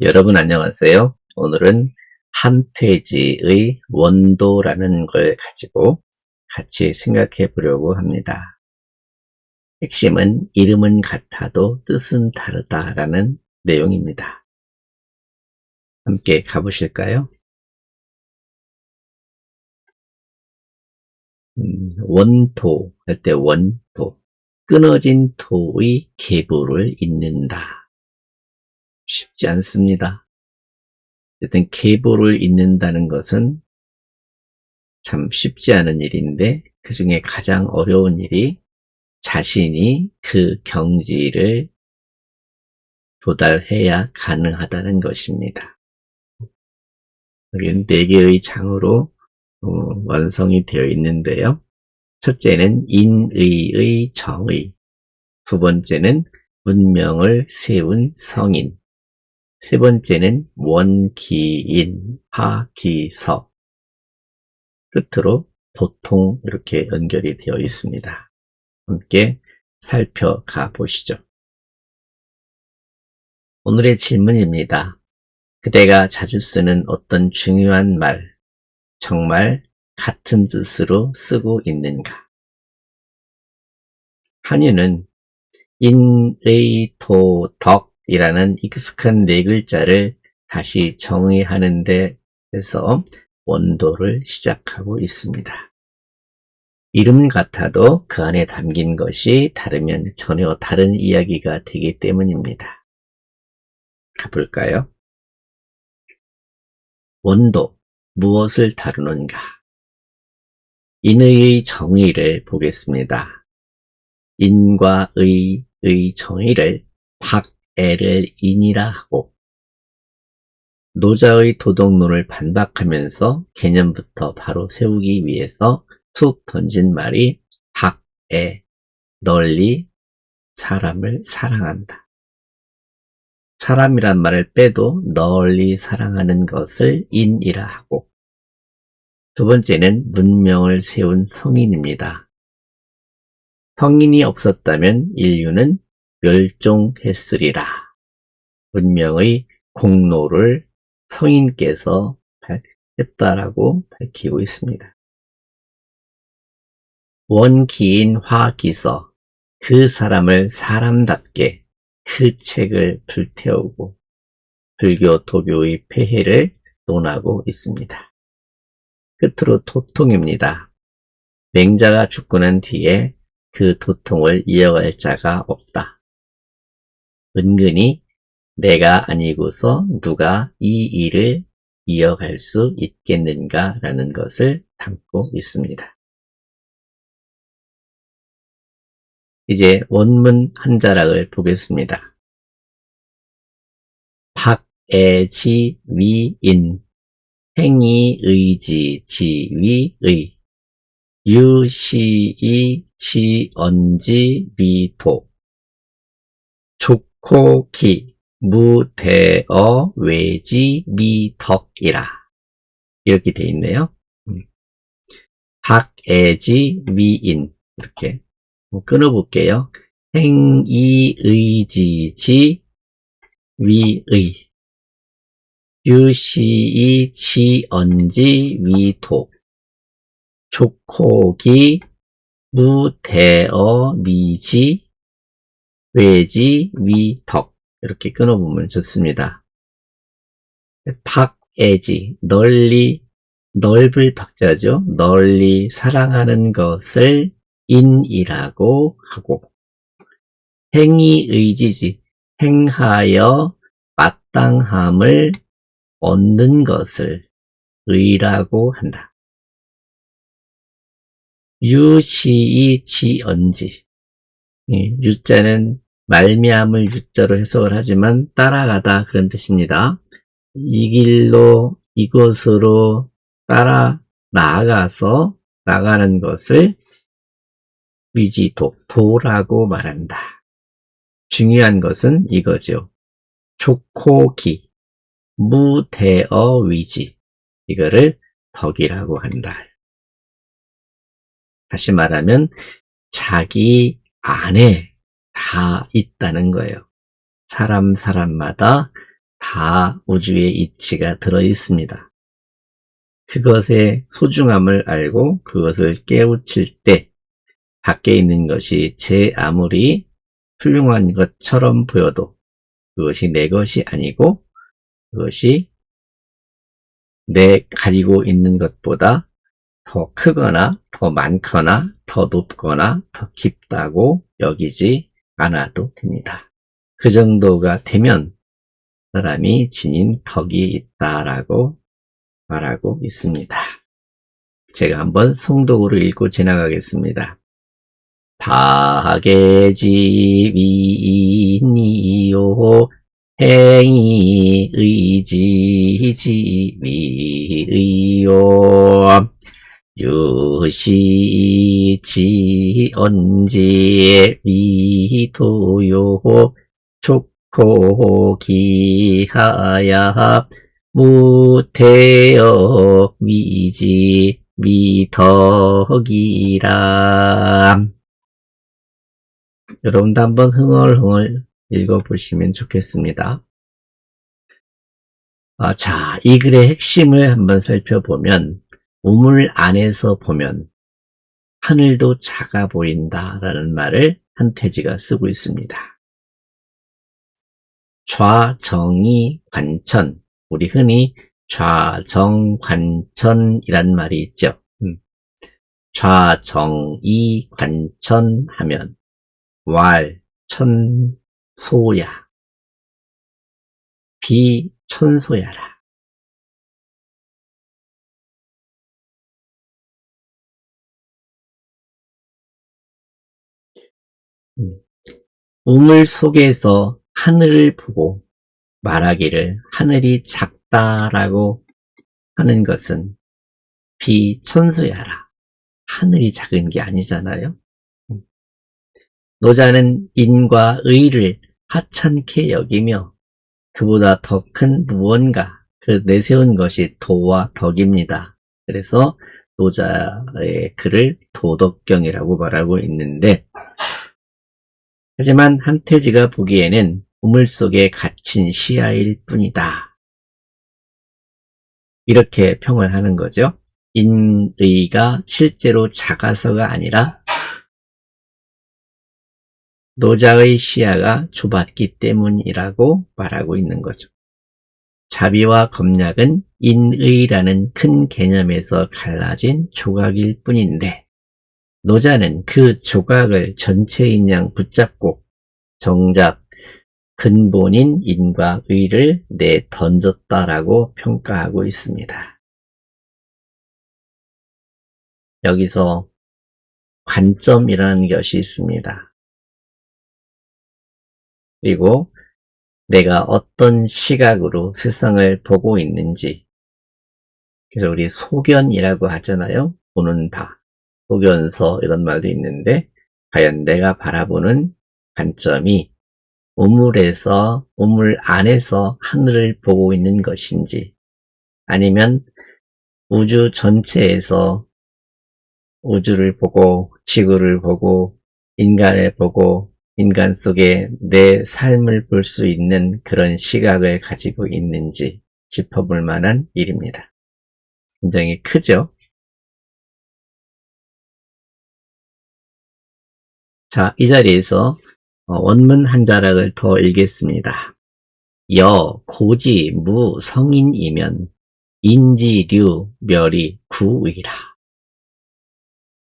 여러분 안녕하세요. 오늘은 한퇴지의 원도라는 걸 가지고 같이 생각해 보려고 합니다. 핵심은 이름은 같아도 뜻은 다르다라는 내용입니다. 함께 가보실까요? 원토 할 때 원토, 끊어진 토의 계보를 잇는다. 쉽지 않습니다. 어쨌든 계보를 잇는다는 것은 참 쉽지 않은 일인데 그 중에 가장 어려운 일이 자신이 그 경지를 도달해야 가능하다는 것입니다. 여기는 4개의 장으로 완성이 되어 있는데요. 첫째는 인의의 정의, 두 번째는 문명을 세운 성인, 세 번째는 원기인, 화기서, 끝으로 도통 이렇게 연결이 되어 있습니다. 함께 살펴가 보시죠. 오늘의 질문입니다. 그대가 자주 쓰는 어떤 중요한 말, 정말 같은 뜻으로 쓰고 있는가? 한유는 인의토덕이라는 익숙한 4글자를 다시 정의하는 데에서 원도를 시작하고 있습니다. 이름 같아도 그 안에 담긴 것이 다르면 전혀 다른 이야기가 되기 때문입니다. 가볼까요? 원도, 무엇을 다루는가? 인의의 정의를 보겠습니다. 인과 의의 정의를 박애를 인이라 하고, 노자의 도덕론을 반박하면서 개념부터 바로 세우기 위해서 툭 던진 말이 박애, 널리 사람을 사랑한다. 사람이란 말을 빼도 널리 사랑하는 것을 인이라 하고, 두 번째는 문명을 세운 성인입니다. 성인이 없었다면 인류는 멸종했으리라. 문명의 공로를 성인께서 했다라고 밝히고 있습니다. 원기인 화기서, 그 사람을 사람답게 그 책을 불태우고 불교, 도교의 폐해를 논하고 있습니다. 끝으로 도통입니다. 맹자가 죽고 난 뒤에 그 도통을 이어갈 자가 없다. 은근히 내가 아니고서 누가 이 일을 이어갈 수 있겠는가라는 것을 담고 있습니다. 이제 원문 한 자락을 보겠습니다. 박애지 위인, 행이의지 지위의, 유시이 지언지 미도, 족호기 무대어 외지 미덕이라. 이렇게 되어 있네요. 박애지 위인, 이렇게 끊어볼게요. 행이의지지 위의, 유시이 지언지 위도, 족호기 무대어 미지 외지 위덕. 이렇게 끊어보면 좋습니다. 박애지, 널리, 넓을 박자죠. 널리 사랑하는 것을 인이라고 하고, 행이의지지, 행하여 마땅함을 얻는 것을 의라고 한다. 유시이 지언지, 유자는 말미암을 유자로 해석을 하지만 따라가다 그런 뜻입니다. 이 길로 이곳으로 따라 나아가서 나가는 것을 위지도, 도라고 말한다. 중요한 것은 이거죠. 족호기, 무대어 위지, 이거를 덕이라고 한다. 다시 말하면 자기 안에 다 있다는 거예요. 사람마다 다 우주의 이치가 들어 있습니다. 그것의 소중함을 알고 그것을 깨우칠 때 밖에 있는 것이 제 아무리 훌륭한 것처럼 보여도 그것이 내 것이 아니고 그것이 내 가지고 있는 것보다 더 크거나 더 많거나 더 높거나 더 깊다고 여기지 않아도 됩니다. 그 정도가 되면 사람이 지닌 덕이 있다라고 말하고 있습니다. 제가 한번 성독으로 읽고 지나가겠습니다. 박애지위니요 행이 의지지위의요 유시지언지 위도요 촉호기하야 무태여 위지 위덕이라. 여러분도 한번 흥얼흥얼 읽어보시면 좋겠습니다. 자, 이 글의 핵심을 한번 살펴보면 우물 안에서 보면 하늘도 작아 보인다라는 말을 한태지가 쓰고 있습니다. 좌정이 관천, 우리 흔히 좌정관천이란 말이 있죠. 좌정이 관천하면 왈천소야 비천소야라. 우물 속에서 하늘을 보고 말하기를 하늘이 작다라고 하는 것은 비천소야라. 하늘이 작은 게 아니잖아요. 노자는 인과 의를 하찮게 여기며 그보다 더 큰 무언가 내세운 것이 도와 덕입니다. 그래서 노자의 글을 도덕경이라고 말하고 있는데, 하지만 한태지가 보기에는 우물 속에 갇힌 시야일 뿐이다. 이렇게 평을 하는 거죠. 인의가 실제로 작아서가 아니라 노자의 시야가 좁았기 때문이라고 말하고 있는 거죠. 자비와 검략은 인의라는 큰 개념에서 갈라진 조각일 뿐인데 노자는 그 조각을 전체인 양 붙잡고 정작 근본인 인과 의를 내던졌다라고 평가하고 있습니다. 여기서 관점이라는 것이 있습니다. 그리고 내가 어떤 시각으로 세상을 보고 있는지, 그래서 우리 소견이라고 하잖아요. 보는 바, 소견서 이런 말도 있는데 과연 내가 바라보는 관점이 우물 안에서 하늘을 보고 있는 것인지 아니면 우주 전체에서 우주를 보고 지구를 보고 인간을 보고 인간 속에 내 삶을 볼 수 있는 그런 시각을 가지고 있는지 짚어볼 만한 일입니다. 굉장히 크죠? 자, 이 자리에서 원문 한 자락을 더 읽겠습니다. 여, 고지, 무, 성인이면 인지류, 멸이, 구의라.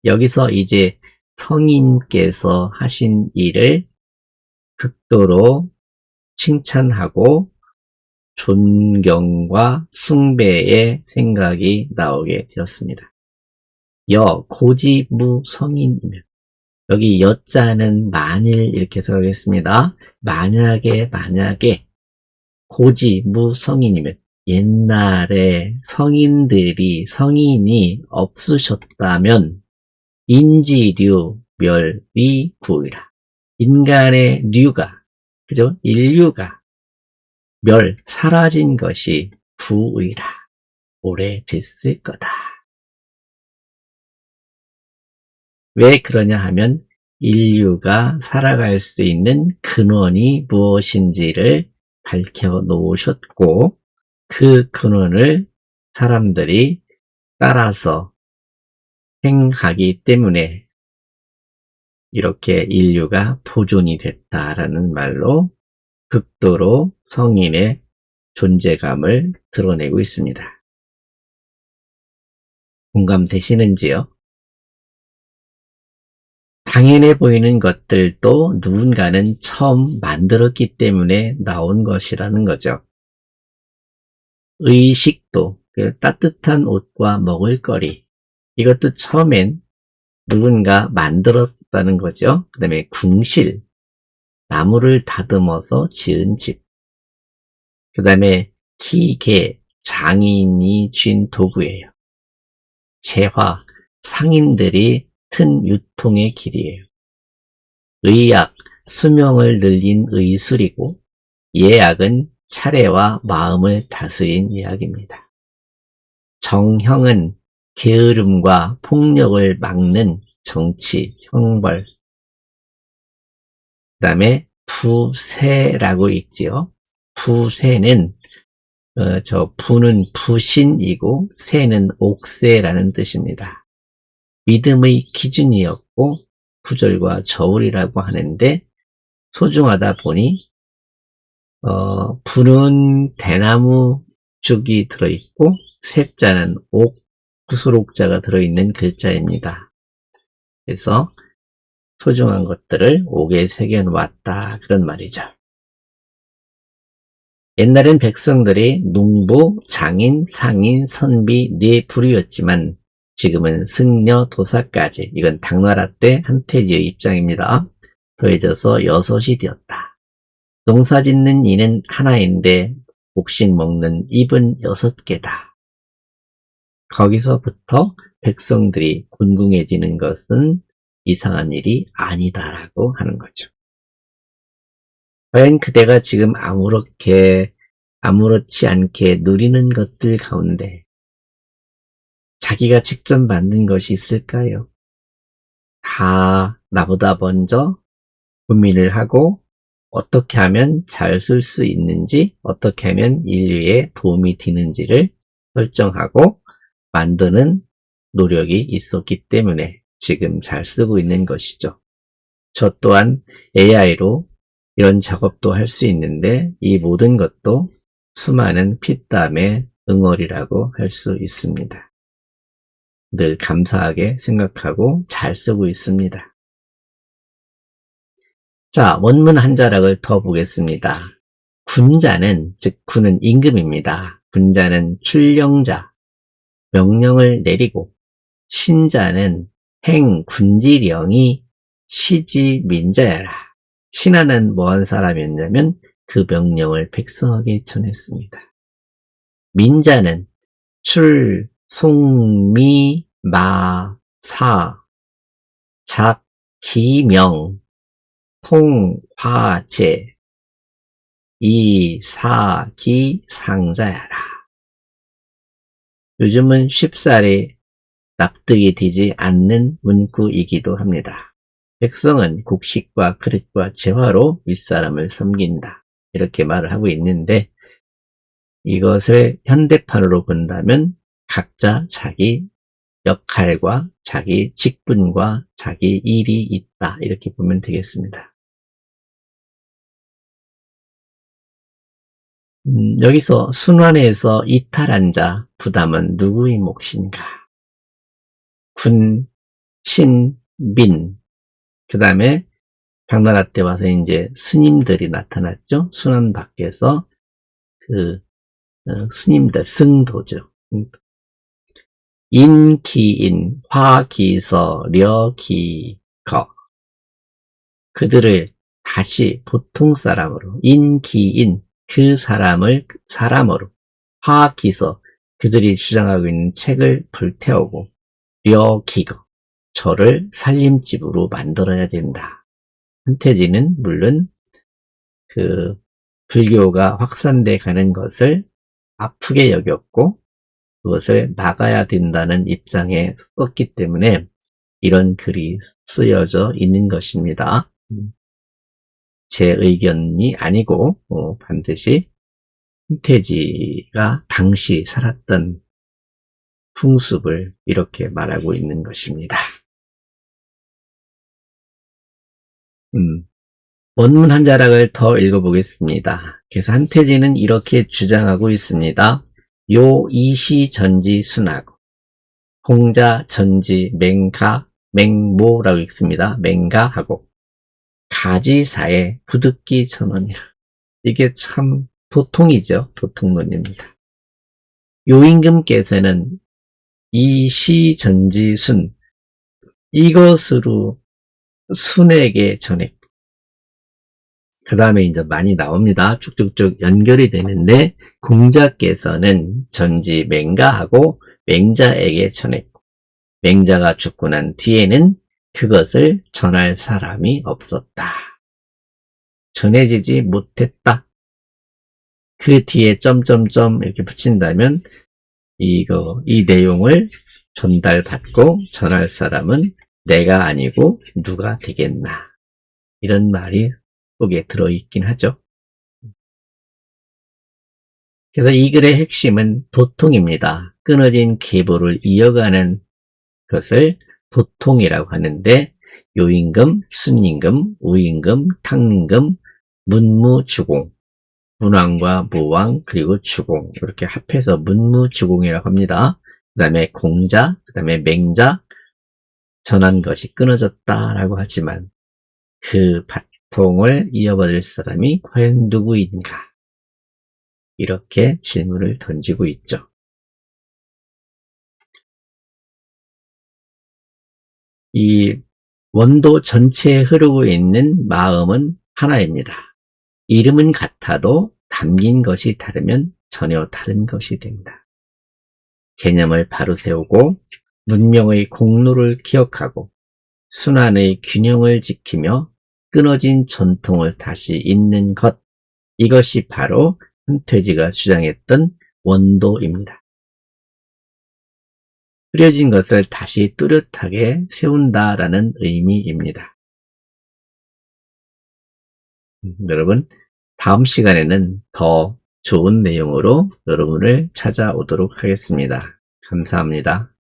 여기서 이제 성인께서 하신 일을 극도로 칭찬하고 존경과 숭배의 생각이 나오게 되었습니다. 여, 고지, 무, 성인이면, 여기 여자는 만일 이렇게 생각하겠습니다. 만약에 고지, 무, 성인이면 옛날에 성인이 없으셨다면 인지류, 멸이, 구이라. 인간의 류가, 그죠? 인류가 사라진 것이 구이라. 오래됐을 거다. 왜 그러냐 하면 인류가 살아갈 수 있는 근원이 무엇인지를 밝혀 놓으셨고 그 근원을 사람들이 따라서 행하기 때문에 이렇게 인류가 보존이 됐다라는 말로 극도로 성인의 존재감을 드러내고 있습니다. 공감되시는지요? 당연해 보이는 것들도 누군가는 처음 만들었기 때문에 나온 것이라는 거죠. 의식도, 따뜻한 옷과 먹을거리, 이것도 처음엔 누군가 만들었다는 거죠. 그 다음에 궁실, 나무를 다듬어서 지은 집, 그 다음에 기계, 장인이 쥔 도구예요. 재화, 상인들이 튼 유통의 길이에요. 의약, 수명을 늘린 의술이고 예약은 차례와 마음을 다스린 예약입니다. 정형은 게으름과 폭력을 막는 정치, 형벌. 그 다음에 부세라고 있지요. 부세는 부는 부신이고 세는 옥세라는 뜻입니다. 믿음의 기준이었고 구절과 저울이라고 하는데 소중하다 보니 부는 대나무 죽이 들어있고 세자는 옥, 구슬옥자가 들어있는 글자입니다. 그래서 소중한 것들을 옥에 새겨놓았다 그런 말이죠. 옛날엔 백성들이 농부, 장인, 상인, 선비 네 부류였지만 지금은 승려, 도사까지, 이건 당나라 때 한태지의 입장입니다. 더해져서 6이 되었다. 농사 짓는 이는 하나인데 곡식 먹는 입은 6개다. 거기서부터 백성들이 곤궁해지는 것은 이상한 일이 아니다라고 하는 거죠. 과연 그대가 지금 아무렇지 않게 누리는 것들 가운데 자기가 직접 만든 것이 있을까요? 다 나보다 먼저 고민을 하고 어떻게 하면 잘 쓸 수 있는지, 어떻게 하면 인류에 도움이 되는지를 설정하고 만드는 노력이 있었기 때문에 지금 잘 쓰고 있는 것이죠. 저 또한 AI로 이런 작업도 할 수 있는데 이 모든 것도 수많은 피땀의 응어리라고 할 수 있습니다. 늘 감사하게 생각하고 잘 쓰고 있습니다. 자, 원문 한 자락을 더 보겠습니다. 군자는, 즉 군은 임금입니다. 군자는 출령자, 명령을 내리고 신자는 행 군지령이 치지민자야라. 신하는 뭐한 사람이었냐면 그 명령을 백성에게 전했습니다. 민자는 출, 송미, 마, 사, 작, 기, 명, 통, 화, 제, 이, 사, 기, 상자야라. 요즘은 쉽사리 납득이 되지 않는 문구이기도 합니다. 백성은 곡식과 그릇과 재화로 윗사람을 섬긴다. 이렇게 말을 하고 있는데 이것을 현대판으로 본다면 각자 자기 역할과 자기 직분과 자기 일이 있다. 이렇게 보면 되겠습니다. 여기서 순환에서 이탈한 자, 부담은 누구의 몫인가? 군, 신, 민. 그 다음에 당나라 때 와서 이제 스님들이 나타났죠. 순환 밖에서 스님들, 승도죠. 인기인, 화기서, 려기거. 그들을 다시 보통 사람으로, 인기인, 그 사람으로, 화기서, 그들이 주장하고 있는 책을 불태우고, 려기거, 저를 살림집으로 만들어야 된다. 한태지는 물론 불교가 확산돼 가는 것을 아프게 여겼고 그것을 막아야 된다는 입장에 썼기 때문에 이런 글이 쓰여져 있는 것입니다. 제 의견이 아니고 반드시 윤태지가 당시 살았던 풍습을 이렇게 말하고 있는 것입니다. 원문 한 자락을 더 읽어보겠습니다. 그래서 한태진은 이렇게 주장하고 있습니다. 요 이시 전지 순하고 홍자 전지 맹가 맹모라고 읽습니다. 맹가하고 가지사에 부득기 전원이라. 이게 참 도통이죠. 도통론입니다. 요임금께서는 이 시전지순 이것으로 순에게 전했고 그 다음에 이제 많이 나옵니다. 쭉쭉쭉 연결이 되는데 공자께서는 전지 맹가하고 맹자에게 전했고 맹자가 죽고 난 뒤에는 그것을 전할 사람이 없었다. 전해지지 못했다. 그 뒤에 점점점 이렇게 붙인다면 이 내용을 전달받고 전할 사람은 내가 아니고 누가 되겠나. 이런 말이 속에 들어있긴 하죠. 그래서 이 글의 핵심은 도통입니다. 끊어진 계보를 이어가는 것을 도통이라고 하는데 요임금, 순임금, 우임금, 탕임금, 문무주공, 문왕과 무왕 그리고 주공 이렇게 합해서 문무주공이라고 합니다. 그 다음에 공자, 그 다음에 맹자 전한 것이 끊어졌다라고 하지만 그 바통을 이어받을 사람이 과연 누구인가? 이렇게 질문을 던지고 있죠. 이 원도 전체에 흐르고 있는 마음은 하나입니다. 이름은 같아도 담긴 것이 다르면 전혀 다른 것이 된다. 개념을 바로 세우고 문명의 공로를 기억하고 순환의 균형을 지키며 끊어진 전통을 다시 잇는 것, 이것이 바로 윤퇴지가 주장했던 원도입니다. 흐려진 것을 다시 뚜렷하게 세운다라는 의미입니다. 여러분, 다음 시간에는 더 좋은 내용으로 여러분을 찾아오도록 하겠습니다. 감사합니다.